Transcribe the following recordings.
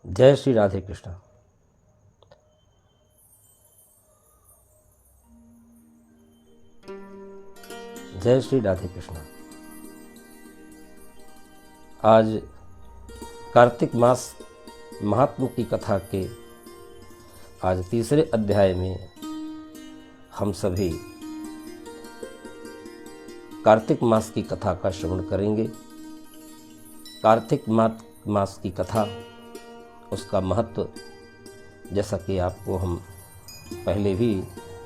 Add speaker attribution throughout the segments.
Speaker 1: जय श्री राधे कृष्ण। जय श्री राधे कृष्ण। आज कार्तिक मास महात्म की कथा के आज तीसरे अध्याय में हम सभी कार्तिक मास की कथा का श्रवण करेंगे। कार्तिक मास की कथा, उसका महत्व जैसा कि आपको हम पहले भी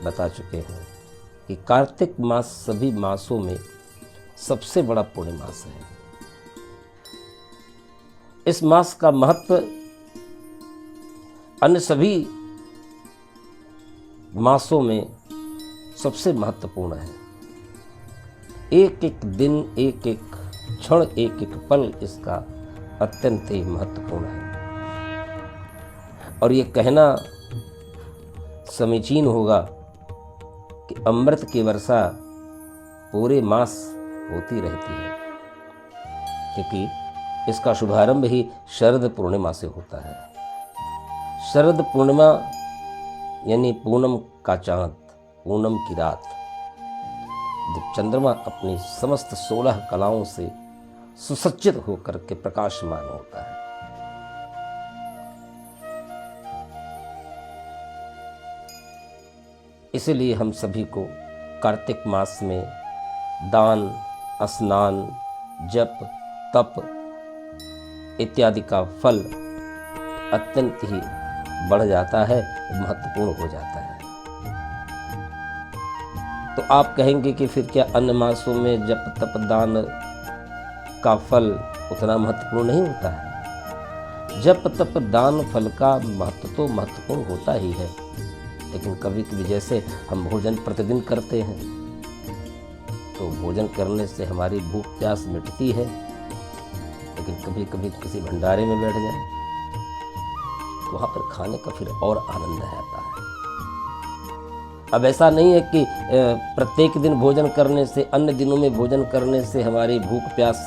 Speaker 1: बता चुके हैं कि कार्तिक मास सभी मासों में सबसे बड़ा पुण्य मास है। इस मास का महत्व अन्य सभी मासों में सबसे महत्वपूर्ण है। एक एक दिन, एक एक क्षण, एक एक पल इसका अत्यंत ही महत्वपूर्ण है। और ये कहना समीचीन होगा कि अमृत की वर्षा पूरे मास होती रहती है, क्योंकि इसका शुभारंभ ही शरद पूर्णिमा से होता है। शरद पूर्णिमा यानी पूनम का चांद, पूनम की रात, जब चंद्रमा अपनी समस्त 16 कलाओं से सुसज्जित होकर के प्रकाशमान होता है। इसलिए हम सभी को कार्तिक मास में दान, स्नान, जप, तप इत्यादि का फल अत्यंत ही बढ़ जाता है, महत्वपूर्ण हो जाता है। तो आप कहेंगे कि फिर क्या अन्य मासों में जप, तप, दान का फल उतना महत्वपूर्ण नहीं होता है? जप, तप, दान फल का महत्व तो महत्वपूर्ण होता ही है, लेकिन कभी कभी जैसे हम भोजन प्रतिदिन करते हैं तो भोजन करने से हमारी भूख प्यास मिटती है, लेकिन कभी कभी किसी भंडारे में बैठ जाए तो वहाँ पर खाने का फिर और आनंद आता है। अब ऐसा नहीं है कि प्रत्येक दिन भोजन करने से, अन्य दिनों में भोजन करने से हमारी भूख प्यास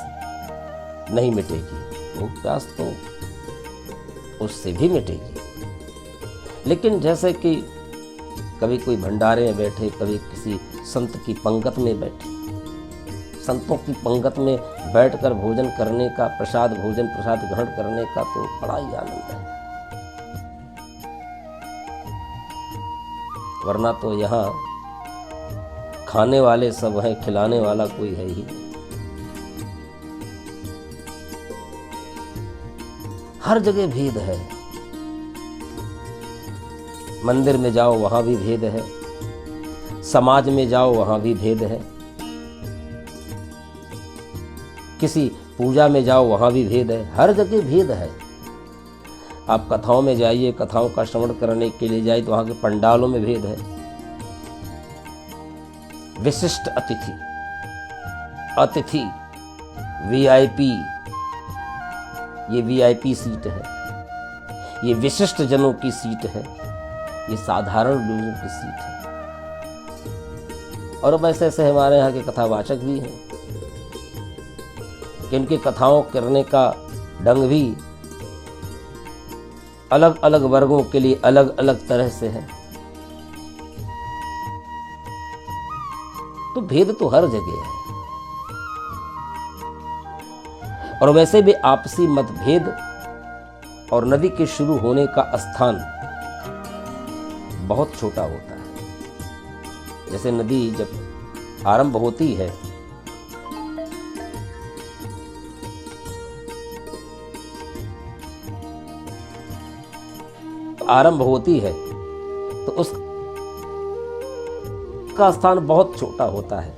Speaker 1: नहीं मिटेगी। भूख प्यास तो उससे भी मिटेगी, लेकिन जैसे कि कभी कोई भंडारे में बैठे, कभी किसी संत की पंगत में बैठे, संतों की पंगत में बैठकर भोजन करने का, भोजन प्रसाद ग्रहण करने का तो बड़ा ही आनंद है। वरना तो यहाँ खाने वाले सब हैं, खिलाने वाला कोई है ही। हर जगह भेद है। मंदिर में जाओ वहाँ भी भेद है, समाज में जाओ वहाँ भी भेद है, किसी पूजा में जाओ वहाँ भी भेद है। हर जगह भेद है। आप कथाओं में जाइए, कथाओं का श्रवण करने के लिए जाइए तो वहाँ के पंडालों में भेद है। विशिष्ट अतिथि वीआईपी, ये वीआईपी सीट है, ये विशिष्ट जनों की सीट है, ये साधारण लोगों की सीट है। और अब ऐसे ऐसे हमारे यहाँ के कथावाचक भी हैं कि इनकी कथाओं करने का ढंग भी अलग अलग वर्गों के लिए अलग अलग तरह से है। तो भेद तो हर जगह है। और वैसे भी आपसी मतभेद और नदी के शुरू होने का स्थान बहुत छोटा होता है। जैसे नदी जब आरंभ होती है तो उसका स्थान बहुत छोटा होता है।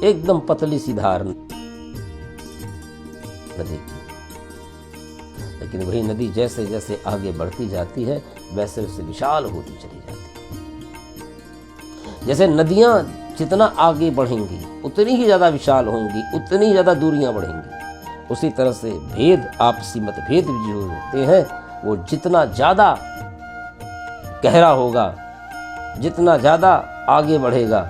Speaker 1: एकदम पतली सी धार नदी की, लेकिन वही नदी जैसे जैसे आगे बढ़ती जाती है वैसे वैसे विशाल होती चली जाती है। जैसे नदियां जितना आगे बढ़ेंगी उतनी ही ज्यादा विशाल होंगी, उतनी ही ज्यादा दूरियां बढ़ेंगी। उसी तरह से भेद, आपसी मतभेद जो होते हैं वो जितना ज्यादा गहरा होगा, जितना ज्यादा आगे बढ़ेगा,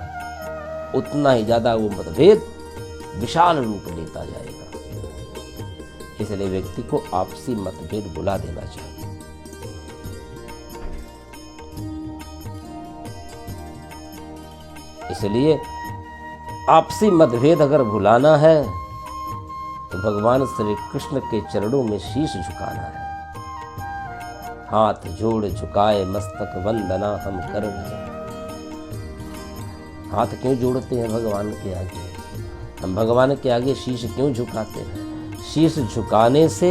Speaker 1: उतना ही ज्यादा वो मतभेद विशाल रूप लेता जाएगा। इसलिए व्यक्ति को आपसी मतभेद भुला देना चाहिए। इसलिए आपसी मतभेद अगर भुलाना है तो भगवान श्री कृष्ण के चरणों में शीश झुकाना है। हाथ जोड़ झुकाए मस्तक वंदना हम कर रहे। हाथ क्यों जोड़ते हैं भगवान के आगे? हम भगवान के आगे शीश क्यों झुकाते हैं? शीश झुकाने से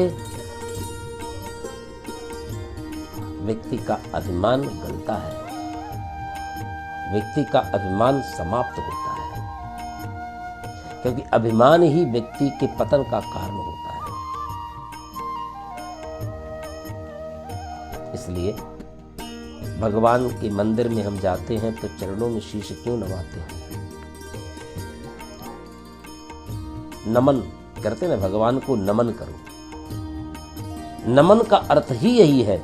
Speaker 1: व्यक्ति का अभिमान गलता है, व्यक्ति का अभिमान समाप्त होता है, क्योंकि अभिमान ही व्यक्ति के पतन का कारण होता है। इसलिए भगवान के मंदिर में हम जाते हैं तो चरणों में शीश क्यों नवाते हैं? नमन करते ना, भगवान को नमन करो। नमन का अर्थ ही यही है।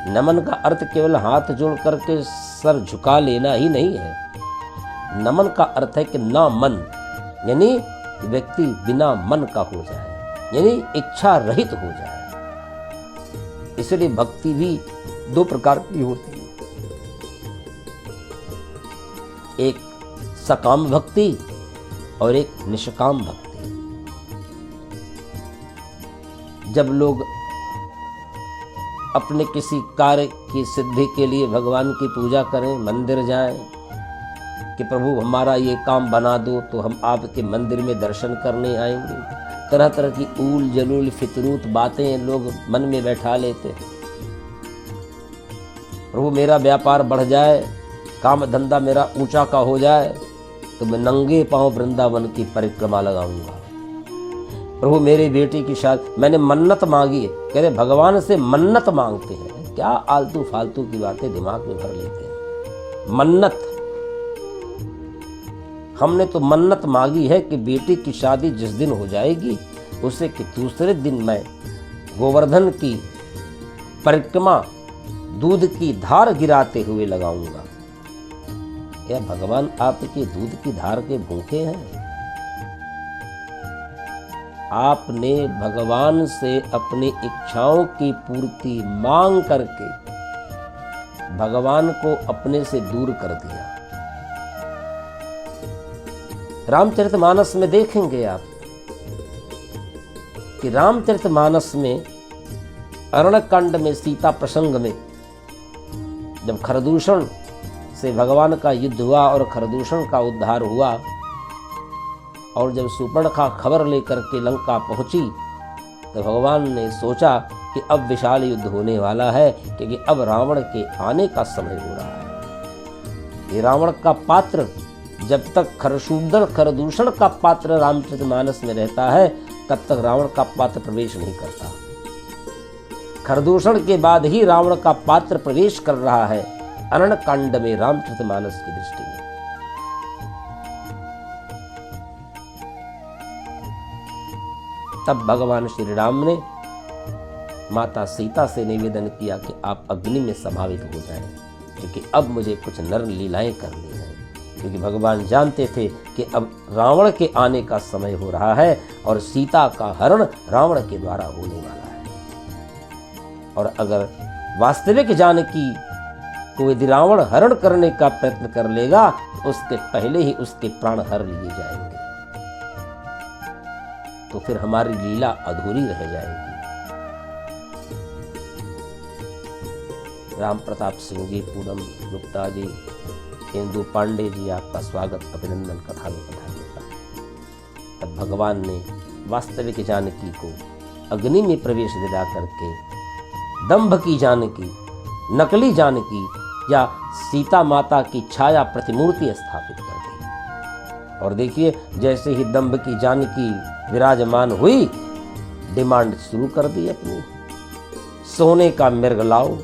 Speaker 1: नमन का अर्थ केवल हाथ जोड़ करके सर झुका लेना ही नहीं है। नमन का अर्थ है कि ना मन, यानी व्यक्ति बिना मन का हो जाए, यानी इच्छा रहित हो जाए। इसलिए भक्ति भी दो प्रकार की होती है, एक सकाम भक्ति और एक निष्काम भक्ति। जब लोग अपने किसी कार्य की सिद्धि के लिए भगवान की पूजा करें, मंदिर जाएं कि प्रभु हमारा ये काम बना दो, तो हम आपके मंदिर में दर्शन करने आएंगे। तरह तरह की ऊल जलूल फितरूत बातें लोग मन में बैठा लेते हैं। प्रभु मेरा व्यापार बढ़ जाए, काम धंधा मेरा ऊंचा का हो जाए, तो मैं नंगे पांव वृंदावन की परिक्रमा लगाऊंगा। प्रभु मेरी बेटी की शादी, मैंने मन्नत मांगी है। कह रहे भगवान से मन्नत मांगते हैं, क्या आलतू फालतू की बातें दिमाग में भर लेते हैं। मन्नत, हमने तो मन्नत मांगी है कि बेटी की शादी जिस दिन हो जाएगी उसे कि दूसरे दिन मैं गोवर्धन की परिक्रमा दूध की धार गिराते हुए लगाऊंगा। क्या भगवान आपके दूध की धार के भूखे हैं? आपने भगवान से अपनी इच्छाओं की पूर्ति मांग करके भगवान को अपने से दूर कर दिया। रामचरितमानस में देखेंगे आप कि रामचरितमानस में अरण्यकांड में सीता प्रसंग में जब खरदूषण से भगवान का युद्ध हुआ और खरदूषण का उद्धार हुआ, और जब सुपर्णखा खबर लेकर के लंका पहुंची तो भगवान ने सोचा कि अब विशाल युद्ध होने वाला है, क्योंकि अब रावण के आने का समय हो रहा है। ये रावण का पात्र जब तक खरदूषण का पात्र रामचरितमानस में रहता है तब तक रावण का पात्र प्रवेश नहीं करता। खरदूषण के बाद ही रावण का पात्र प्रवेश कर रहा है अरण्यकांड में रामचरितमानस की दृष्टि में। तब भगवान श्री राम ने माता सीता से निवेदन किया कि आप अग्नि में समावित हो जाएं, क्योंकि अब मुझे कुछ नर लीलाएं करनी है। क्योंकि भगवान जानते थे कि अब रावण के आने का समय हो रहा है और सीता का हरण रावण के द्वारा होने वाला है। और अगर वास्तविक जानकी को यदि रावण हरण करने का प्रयत्न कर लेगा तो उसके पहले ही उसके प्राण हर लिए जाएंगे, तो फिर हमारी लीला अधूरी रह जाएगी। राम प्रताप सिंह जी, पूनम गुप्ता जी, इंदु पांडे जी, आपका स्वागत अभिनंदन कथा में पधारने का। तब भगवान ने वास्तविक जानकी को अग्नि में प्रवेश दिला करके दंभ की जानकी, नकली जानकी या सीता माता की छाया प्रतिमूर्ति स्थापित कर दी। और देखिए जैसे ही दंभ की जानकी विराजमान हुई, डिमांड शुरू कर दी अपनी, सोने का मृग लाओ।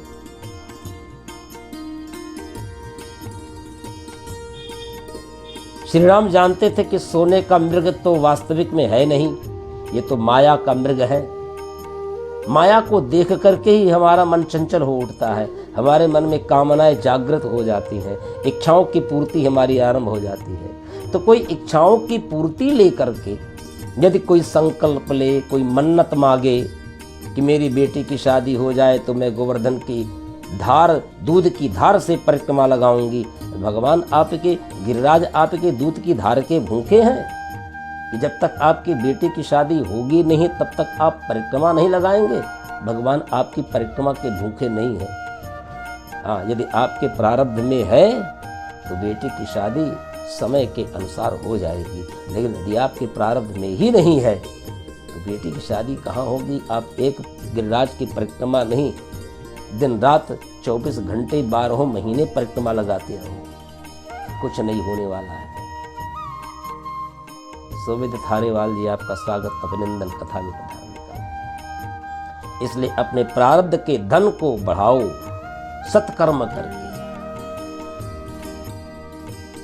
Speaker 1: श्री राम जानते थे कि सोने का मृग तो वास्तविक में है नहीं, ये तो माया का मृग है। माया को देख करके ही हमारा मन चंचल हो उठता है, हमारे मन में कामनाएं जागृत हो जाती हैं, इच्छाओं की पूर्ति हमारी आरंभ हो जाती है। तो कोई इच्छाओं की पूर्ति लेकर के यदि कोई संकल्प ले, कोई मन्नत मांगे कि मेरी बेटी की शादी हो जाए तो मैं गोवर्धन की धार, दूध की धार से परिक्रमा लगाऊंगी, भगवान आपके, गिरिराज आपके दूध की धार के भूखे हैं कि जब तक आपकी बेटी की शादी होगी नहीं तब तक आप परिक्रमा नहीं लगाएंगे? भगवान आपकी परिक्रमा के भूखे नहीं हैं। हाँ, यदि आपके प्रारब्ध में है तो बेटी की शादी समय के अनुसार हो जाएगी, लेकिन यदि आपके प्रारब्ध में ही नहीं है तो बेटी की शादी कहाँ होगी? आप एक गिरिराज की परिक्रमा नहीं, दिन रात 24 घंटे 12 महीने परिक्रमा लगाते रहो, कुछ नहीं होने वाला है। सोविद थारेवाल जी, आपका स्वागत, अभिनंदन कथा में पधारने का। इसलिए अपने प्रारब्ध के धन को बढ़ाओ सत्कर्म करके।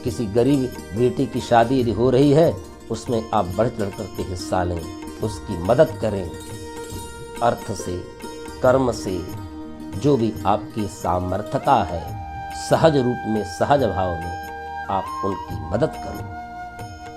Speaker 1: किसी गरीब बेटी की शादी यदि हो रही है उसमें आप बढ़ चढ़ करके हिस्सा लें, उसकी मदद करें, अर्थ से, कर्म से, जो भी आपकी सामर्थ्यता है, सहज रूप में, सहज भाव में आप उनकी मदद करो।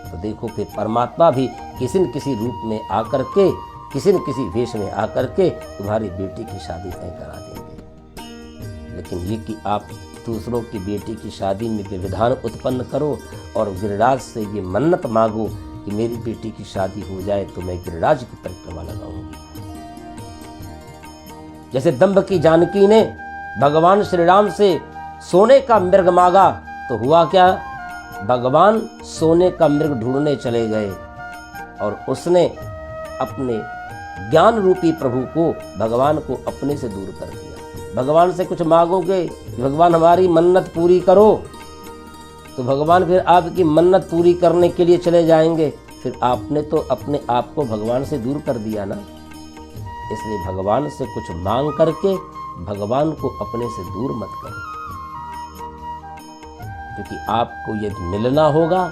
Speaker 1: तो देखो फिर परमात्मा भी किसी न किसी रूप में आकर के, किसी न किसी वेश में आकर के तुम्हारी बेटी की शादी तय करा देंगे। लेकिन ये कि आप दूसरों की बेटी की शादी में व्यवधान उत्पन्न करो और गिरिराज से ये मन्नत मांगो कि मेरी बेटी की शादी हो जाए तो मैं गिरिराज की परिक्रमा लगाऊंगी। जैसे दंभ की जानकी ने भगवान श्री राम से सोने का मृग मांगा तो हुआ क्या? भगवान सोने का मृग ढूंढने चले गए और उसने अपने ज्ञान रूपी प्रभु को, भगवान को अपने से दूर कर दिया। भगवान से कुछ मांगोगे, भगवान हमारी मन्नत पूरी करो, तो भगवान फिर आपकी मन्नत पूरी करने के लिए चले जाएंगे। फिर आपने तो अपने आप को भगवान से दूर कर दिया ना। इसलिए भगवान से कुछ मांग करके भगवान को अपने से दूर मत करो, क्योंकि आपको यदि मिलना होगा,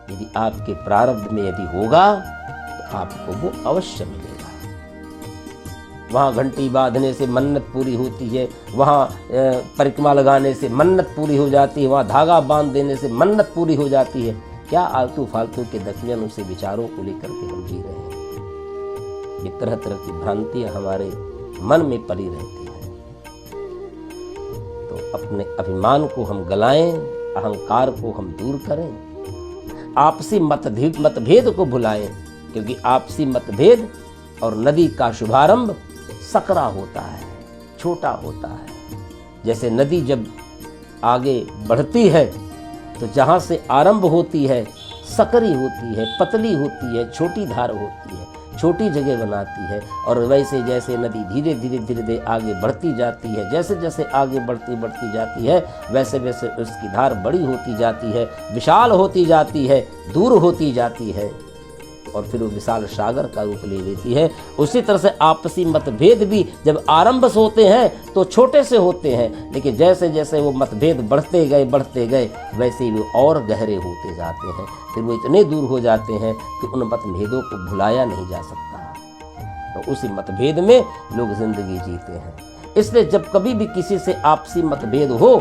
Speaker 1: यदि आपके प्रारब्ध में यदि होगा तो आपको वो अवश्य मिलेगा। वहाँ घंटी बांधने से मन्नत पूरी होती है, वहाँ परिक्रमा लगाने से मन्नत पूरी हो जाती है, वहाँ धागा बांध देने से मन्नत पूरी हो जाती है। क्या आलतू फालतू के दखियन से विचारों को लेकर के हम जी रहे हैं? ये तरह तरह की भ्रांतियां हमारे मन में पड़ी रहती हैं। तो अपने अभिमान को हम गलाएं, अहंकार को हम दूर करें, आपसी मतभेद को भुलाएं, क्योंकि आपसी मतभेद और नदी का शुभारंभ सकरा होता है, छोटा होता है। जैसे नदी जब आगे बढ़ती है तो जहाँ से आरंभ होती है सकरी होती है, पतली होती है, छोटी धार होती है, छोटी जगह बनाती है। और वैसे जैसे नदी धीरे धीरे आगे बढ़ती जाती है, जैसे जैसे आगे बढ़ती जाती है, वैसे वैसे उसकी धार बड़ी होती जाती है, विशाल होती जाती है, दूर होती जाती है और फिर वो विशाल सागर का रूप ले लेती है। उसी तरह से आपसी मतभेद भी जब आरंभ से होते हैं तो छोटे से होते हैं, लेकिन जैसे जैसे वो मतभेद बढ़ते गए वैसे ही वो और गहरे होते जाते हैं। फिर वो इतने दूर हो जाते हैं कि उन मतभेदों को भुलाया नहीं जा सकता। तो उसी मतभेद में लोग जिंदगी जीते हैं। इसलिए जब कभी भी किसी से आपसी मतभेद हो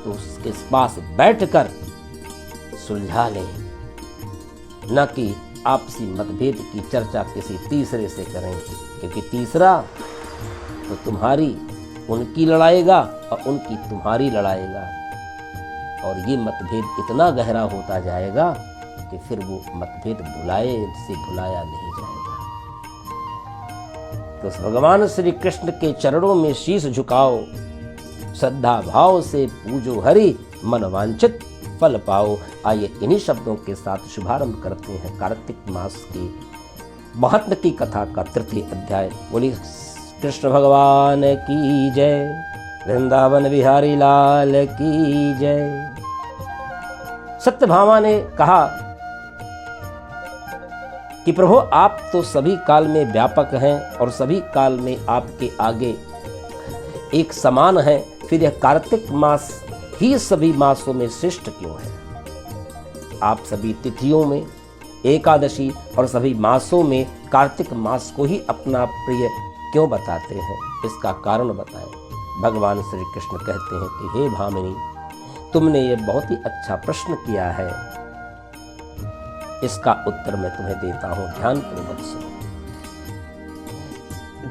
Speaker 1: तो उसके पास बैठकर सुलझा लें, न कि आपसी मतभेद की चर्चा किसी तीसरे से करें, क्योंकि तीसरा तो तुम्हारी उनकी लड़ाएगा और उनकी तुम्हारी लड़ाएगा, और ये मतभेद इतना गहरा होता जाएगा कि फिर वो मतभेद भुलाए से भुलाया नहीं जाएगा। तो भगवान श्री कृष्ण के चरणों में शीश झुकाओ, श्रद्धा भाव से पूजो हरि, मन वांछित फल पाओ। आइए इन्हीं शब्दों के साथ शुभारंभ करते हैं कार्तिक मास के महत्व की कथा का तृतीय अध्याय। बोली कृष्ण भगवान की जय, वृंदावन बिहारी लाल की जय। सत्यभामा ने कहा कि प्रभु आप तो सभी काल में व्यापक हैं और सभी काल में आपके आगे एक समान है, फिर यह कार्तिक मास ही सभी मासों में श्रेष्ठ क्यों है? आप सभी तिथियों में एकादशी और सभी मासों में कार्तिक मास को ही अपना प्रिय क्यों बताते हैं? इसका कारण बताएं। भगवान श्री कृष्ण कहते हैं कि हे भामिनी, तुमने ये बहुत ही अच्छा प्रश्न किया है इसका उत्तर मैं तुम्हें देता हूं, ध्यानपूर्वक सुनो।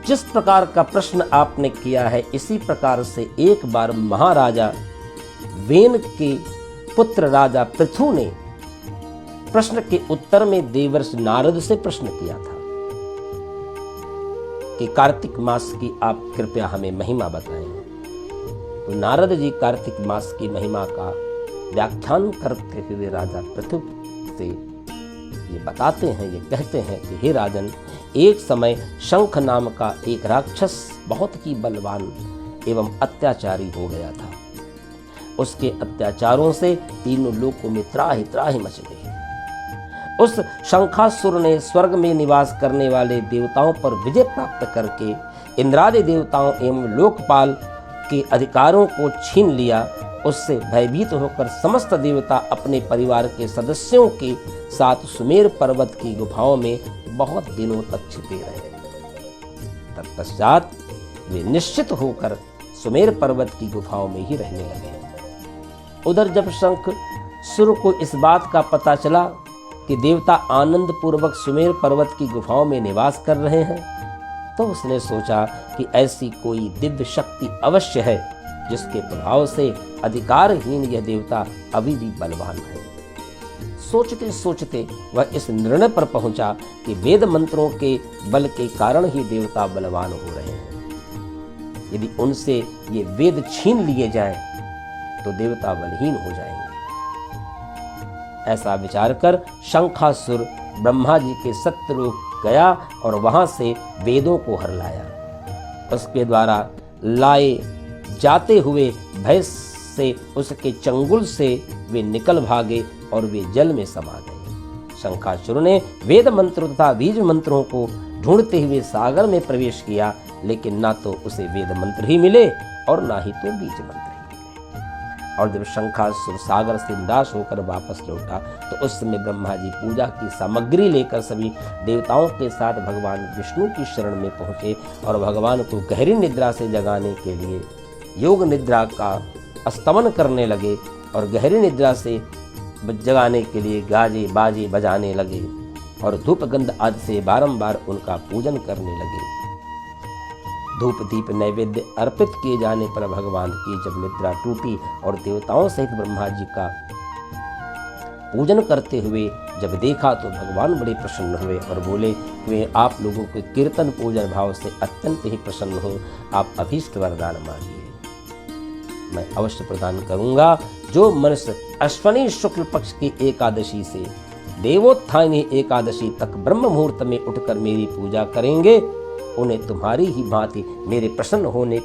Speaker 1: जिस प्रकार का प्रश्न आपने किया है, इसी प्रकार से एक बार महाराजा वेन के पुत्र राजा पृथु ने प्रश्न के उत्तर में देवर्षि नारद से प्रश्न किया था कि कार्तिक मास की आप कृपया हमें महिमा बताएं। तो नारद जी कार्तिक मास की महिमा का व्याख्यान करते हुए राजा पृथु से ये बताते हैं, ये कहते हैं कि हे राजन, एक समय शंख नाम का एक राक्षस बहुत ही बलवान एवं अत्याचारी हो गया था। उसके अत्याचारों से तीनों लोकों में त्राहि त्राहि मच गई। उस शंखासुर ने स्वर्ग में निवास करने वाले देवताओं पर विजय प्राप्त करके इंद्रादि देवताओं एवं लोकपाल के अधिकारों को छीन लिया। उससे भयभीत होकर समस्त देवता अपने परिवार के सदस्यों के साथ सुमेर पर्वत की गुफाओं में बहुत दिनों तक छिपे रहे। तत्पश्चात वे निश्चित होकर सुमेर पर्वत की गुफाओं में ही रहने लगे। उधर जब शंखासुर को इस बात का पता चला कि देवता आनंद पूर्वक सुमेर पर्वत की गुफाओं में निवास कर रहे हैं, तो उसने सोचा कि ऐसी कोई दिव्य शक्ति अवश्य है जिसके प्रभाव से अधिकारहीन यह देवता अभी भी बलवान है। सोचते सोचते वह इस निर्णय पर पहुंचा कि वेद मंत्रों के बल के कारण ही देवता बलवान हो रहे हैं। यदि उनसे ये वेद छीन लिए जाएं तो देवता बलहीन हो जाएंगे। ऐसा विचार कर शंखासुर ब्रह्मा जी के सत्यलोक गया और वहां से वेदों को हर लाया। उसके द्वारा लाए जाते हुए भय से उसके चंगुल से वे निकल भागे और वे जल में समा गए। शंखासुर ने वेद मंत्रों तथा बीज मंत्रों को ढूंढते हुए सागर में प्रवेश किया, लेकिन ना तो उसे वेद मंत्र ही मिले और ना ही तो बीज मंत्र। और जब शंखासुर सागर से निराश होकर वापस लौटा तो उस समय ब्रह्मा जी पूजा की सामग्री लेकर सभी देवताओं के साथ भगवान विष्णु की शरण में पहुंचे और भगवान को गहरी निद्रा से जगाने के लिए योग निद्रा का स्तमन करने लगे और गहरी निद्रा से जगाने के लिए गाजे बाजे बजाने लगे और धूप गंध आदि से बारंबार उनका पूजन करने लगे। धूप दीप नैवेद्य अर्पित किए जाने पर भगवान की जब निद्रा टूटी और देवताओं सहित ब्रह्मा जी का पूजन करते हुए जब देखा तो भगवान बड़े प्रसन्न हुए और बोले कि आप लोगों के कीर्तन पूजन भाव से अत्यंत ही प्रसन्न हूँ, आप अभीष्ट वरदान मांगिए, मैं अवश्य प्रदान करूंगा। जो मनुष्य अश्वनी शुक्ल पक्ष की एकादशी से देवोत्थानी एकादशी तक ब्रह्म मुहूर्त में उठकर मेरी पूजा करेंगे, उन्हें तुम्हारी ही भांति मेरे प्रसन्न होने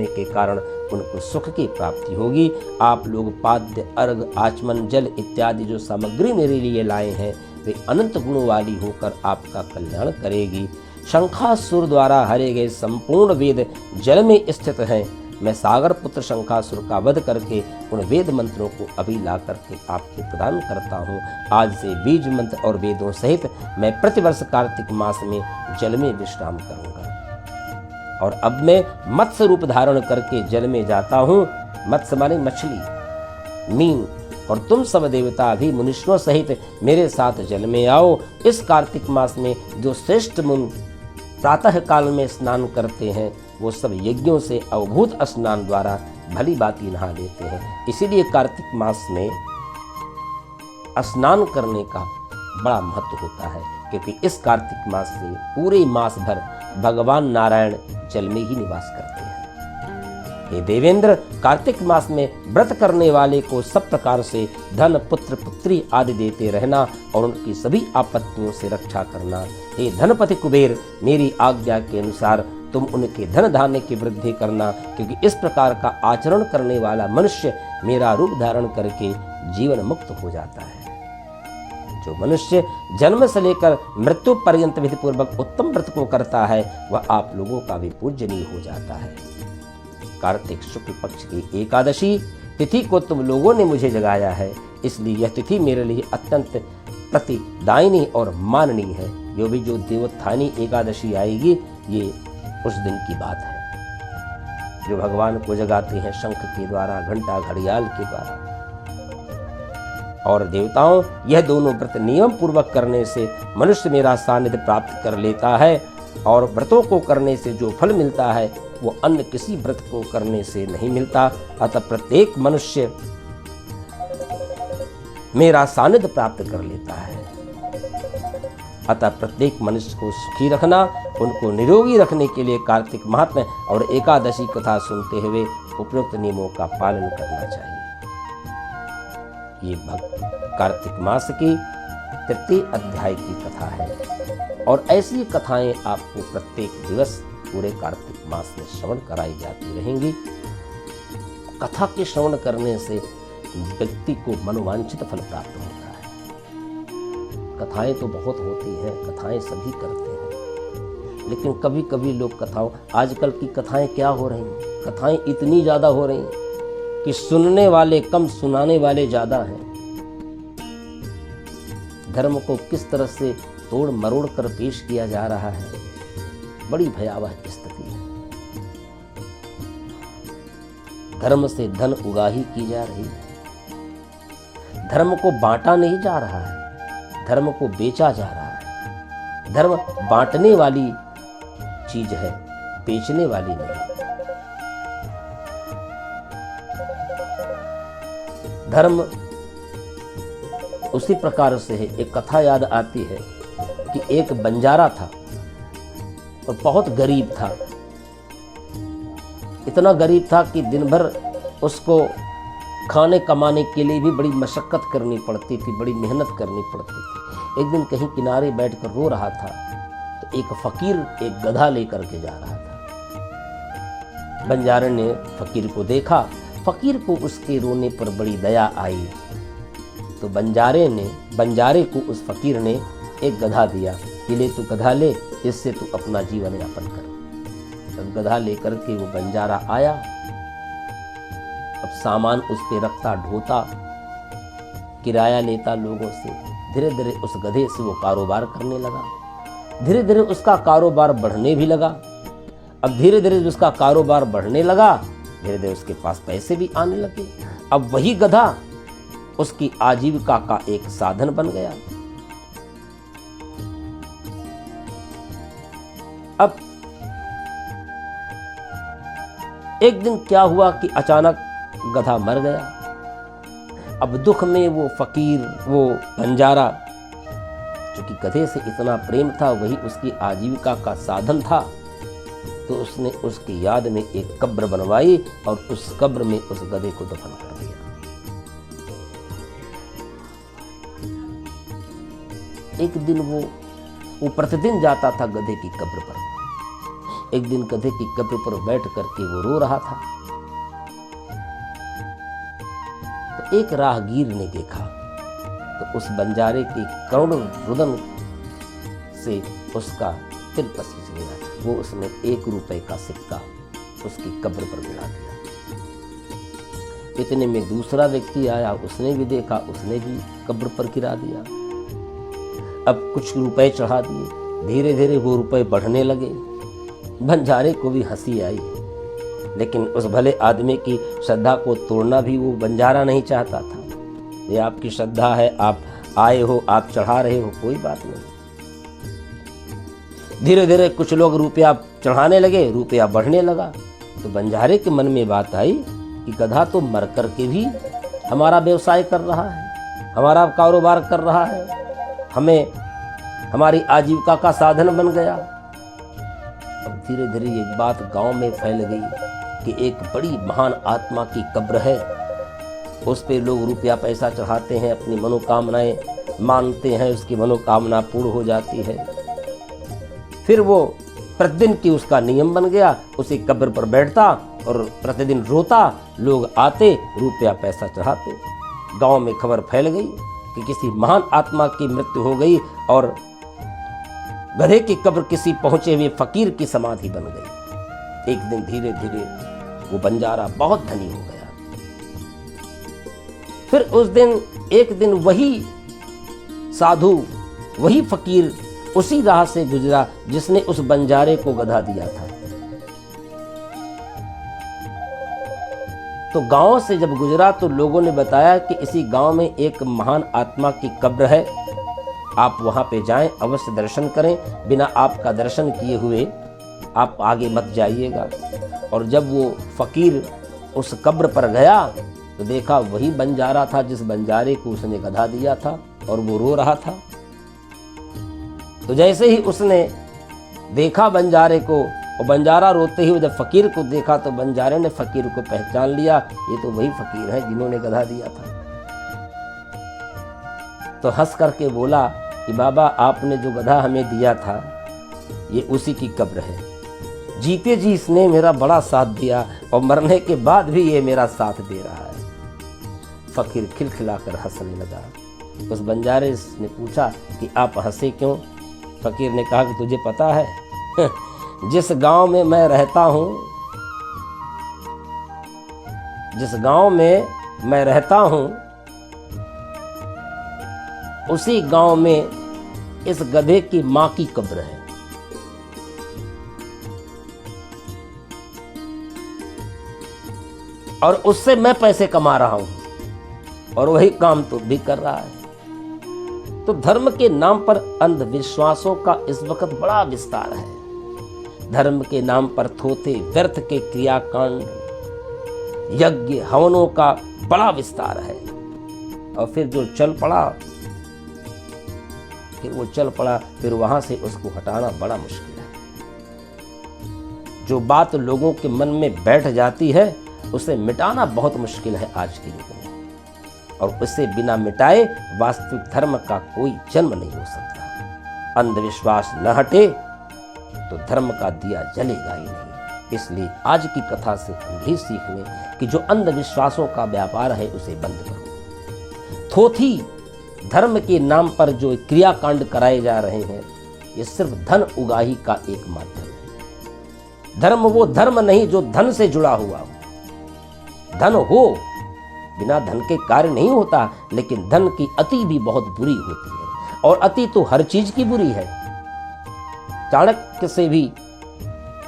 Speaker 1: के कारण उनको सुख की प्राप्ति होगी। आप लोग पाद्य अर्घ आचमन जल इत्यादि जो सामग्री मेरे लिए लाए हैं वे अनंत गुणों वाली होकर आपका कल्याण करेगी। शंखासुर द्वारा हरे गए संपूर्ण वेद जल में स्थित हैं। मैं सागर पुत्र शंखासुर का वध करके उन वेद मंत्रों को अभी ला करके आपको प्रदान करता हूँ। आज से बीज मंत्र और वेदों सहित मैं प्रतिवर्ष कार्तिक मास में जल में विश्राम करूँगा। और अब मैं मत्स्य रूप धारण करके जल में जाता हूँ। मत्स्य माने मछली, मीन। और तुम सब देवता भी मनुष्यों सहित मेरे साथ जल में आओ। इस कार्तिक मास में जो श्रेष्ठ मुनि प्रातः काल में स्नान करते हैं वो सब यज्ञों से अवभूत स्नान द्वारा भली भांति नहा लेते हैं। इसीलिए कार्तिक मास में स्नान करने का बड़ा महत्व होता है, क्योंकि इस कार्तिक मास से पूरे मास भर भगवान नारायण जल में ही निवास करते हैं। हे देवेंद्र, कार्तिक मास में व्रत करने वाले को सब प्रकार से धन पुत्र पुत्री आदि देते रहना और उनकी सभी आपत्तियों से रक्षा करना। हे धनपति कुबेर, मेरी आज्ञा के अनुसार तुम उनके धन धान्य की वृद्धि करना, क्योंकि इस प्रकार का आचरण करने वाला मनुष्य मेरा रूप धारण करके जीवन मुक्त हो जाता है। जो मनुष्य जन्म से लेकर मृत्यु पर्यंत विधि पूर्वक उत्तम व्रत को करता है वह आप लोगों का भी पूजनीय हो जाता है। कार्तिक शुक्ल पक्ष की एकादशी तिथि को तुम लोगों ने मुझे जगाया है, इसलिए यह तिथि मेरे लिए अत्यंत प्रतिदायिनी और माननीय है। जो देवोत्थानी एकादशी आएगी ये उस दिन की बात है। जो भगवान को जगाते हैं शंख के द्वारा, घंटा घड़ियाल के द्वारा, और देवताओं, यह दोनों व्रत नियम पूर्वक करने से मनुष्य मेरा सानिध्य प्राप्त कर लेता है, और व्रतों को करने से जो फल मिलता है वो अन्य किसी व्रत को करने से नहीं मिलता। अतः प्रत्येक मनुष्य मेरा सानिध्य प्राप्त कर लेता है। अतः प्रत्येक मनुष्य को सुखी रखना, उनको निरोगी रखने के लिए कार्तिक महात्म्य और एकादशी कथा सुनते हुए उपयुक्त नियमों का पालन करना चाहिए। ये कार्तिक मास की तृतीय अध्याय की कथा है, और ऐसी कथाएं आपको प्रत्येक दिवस पूरे कार्तिक मास में श्रवण कराई जाती रहेंगी। कथा के श्रवण करने से व्यक्ति को मनोवांछित फल प्राप्त होता है। कथाएं तो बहुत होती हैं, कथाएं सभी करते हैं, लेकिन कभी कभी लोग कथाओं, आजकल की कथाएं क्या हो रही हैं, कथाएं इतनी ज़्यादा हो रही हैं कि सुनने वाले कम, सुनाने वाले ज़्यादा हैं। धर्म को किस तरह से तोड़ मरोड़ कर पेश किया जा रहा है, बड़ी भयावह स्थिति है। धर्म से धन उगाही की जा रही है। धर्म को बांटा नहीं जा रहा है, धर्म को बेचा जा रहा है। धर्म बांटने वाली चीज है, बेचने वाली नहीं। धर्म उसी प्रकार से है। एक कथा याद आती है कि एक बंजारा था और बहुत गरीब था। इतना गरीब था कि दिन भर उसको खाने कमाने के लिए भी बड़ी मशक्कत करनी पड़ती थी, बड़ी मेहनत करनी पड़ती थी। एक दिन कहीं किनारे बैठकर रो रहा था तो एक फकीर एक गधा लेकर के जा रहा था। बंजारे ने फकीर को देखा, फकीर को उसके रोने पर बड़ी दया आई, तो बंजारे को उस फकीर ने एक गधा दिया कि ले तू गधा ले, इससे तू अपना जीवन यापन कर। तब गधा लेकर के वो बंजारा आया, अब सामान उस पे रखता, ढोता, किराया लेता लोगों से। धीरे धीरे उस गधे से वो कारोबार करने लगा। धीरे धीरे उसका कारोबार बढ़ने भी लगा। अब धीरे धीरे उसका कारोबार बढ़ने लगा, धीरे धीरे उसके पास पैसे भी आने लगे। अब वही गधा उसकी आजीविका का एक साधन बन गया। अब एक दिन क्या हुआ कि अचानक गधा मर गया। अब दुख में वो फकीर, वो बंजारा, क्योंकि गधे से इतना प्रेम था, वही उसकी आजीविका का साधन था, तो उसने उसकी याद में एक कब्र बनवाई और उस कब्र में उस गधे को दफन कर दिया। एक दिन वो प्रतिदिन जाता था गधे की कब्र पर। एक दिन गधे की कब्र पर बैठ करके वो रो रहा था, तो एक राहगीर ने देखा, तो उस बंजारे की करुण रुदन से उसका दिल पसीज गया। वो उसने 1 रुपए का सिक्का उसकी कब्र पर गिरा दिया। इतने में दूसरा व्यक्ति आया, उसने भी देखा, उसने भी कब्र पर गिरा दिया। अब कुछ रुपए चढ़ा दिए, धीरे धीरे वो रुपए बढ़ने लगे। बंजारे को भी हंसी आई, लेकिन उस भले आदमी की श्रद्धा को तोड़ना भी वो बंजारा नहीं चाहता था। ये आपकी श्रद्धा है, आप आए हो, आप चढ़ा रहे हो, कोई बात नहीं। धीरे धीरे कुछ लोग रुपया चढ़ाने लगे, रुपया बढ़ने लगा। तो बंजारे के मन में बात आई कि गधा तो मर करके भी हमारा व्यवसाय कर रहा है, हमारा कारोबार कर रहा है, हमें हमारी आजीविका का साधन बन गया। अब धीरे धीरे ये बात गांव में फैल गई कि एक बड़ी महान आत्मा की कब्र है, उस पे लोग रुपया पैसा चढ़ाते हैं, अपनी मनोकामनाएं मानते हैं, उसकी मनोकामना पूर्ण हो जाती है। फिर वो प्रतिदिन की उसका नियम बन गया, उसी कब्र पर बैठता और प्रतिदिन रोता, लोग आते, रुपया पैसा चढ़ाते। गांव में खबर फैल गई कि किसी महान आत्मा की मृत्यु हो गई और गधे की कब्र किसी पहुंचे हुए फकीर की समाधि बन गई। एक दिन धीरे धीरे वो बंजारा बहुत धनी हो गया। फिर उस दिन एक दिन वही साधु, वही फकीर उसी राह से गुजरा जिसने उस बंजारे को गधा दिया था। तो गांव से जब गुजरा तो लोगों ने बताया कि इसी गांव में एक महान आत्मा की कब्र है, आप वहां पे जाएं, अवश्य दर्शन करें, बिना आपका दर्शन किए हुए आप आगे मत जाइएगा। और जब वो फकीर उस कब्र पर गया तो देखा वही बंजारा था जिस बंजारे को उसने गधा दिया था, और वो रो रहा था। तो जैसे ही उसने देखा बंजारे को, और बंजारा रोते ही जब फकीर को देखा तो बंजारे ने फकीर को पहचान लिया, ये तो वही फकीर है जिन्होंने गधा दिया था। तो हंस करके बोला कि बाबा आपने जो गधा हमें दिया था ये उसी की कब्र है। जीते जी इसने मेरा बड़ा साथ दिया और मरने के बाद भी ये मेरा साथ दे रहा है। फकीर खिलखिलाकर हंसने लगा। उस बंजारे ने पूछा कि आप हंसे क्यों? फकीर ने कहा कि तुझे पता है जिस गांव में मैं रहता हूं, जिस गांव में मैं रहता हूं उसी गांव में इस गधे की मां की कब्र है। और उससे मैं पैसे कमा रहा हूं और वही काम तो भी कर रहा है। तो धर्म के नाम पर अंधविश्वासों का इस वक्त बड़ा विस्तार है। धर्म के नाम पर थोथे व्यर्थ के क्रियाकांड, यज्ञ हवनों का बड़ा विस्तार है। और फिर जो चल पड़ा, फिर वहां से उसको हटाना बड़ा मुश्किल है। जो बात लोगों के मन में बैठ जाती है उसे मिटाना बहुत मुश्किल है आज के युग में, और उसे बिना मिटाए वास्तविक धर्म का कोई जन्म नहीं हो सकता। अंधविश्वास न हटे तो धर्म का दिया जलेगा ही नहीं। इसलिए आज की कथा से हम यही सीख लें कि जो अंधविश्वासों का व्यापार है उसे बंद करो। थोथी धर्म के नाम पर जो क्रियाकांड कराए जा रहे हैं ये सिर्फ धन उगाही का एक माध्यम है। धर्म वो धर्म नहीं जो धन से जुड़ा हुआ हो। धन हो, बिना धन के कार्य नहीं होता, लेकिन धन की अति भी बहुत बुरी होती है, और अति तो हर चीज की बुरी है। चाणक्य से भी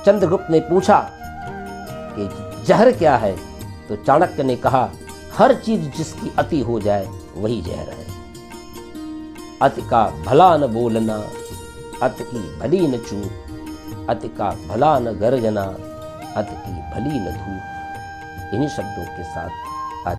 Speaker 1: चंद्रगुप्त ने पूछा कि जहर क्या है, तो चाणक्य ने कहा हर चीज जिसकी अति हो जाए वही जहर है। अति का भला न बोलना, अति की भली न चूक, अति का भला न गर्जना, अति की भली न धूप। इन्हीं शब्दों के साथ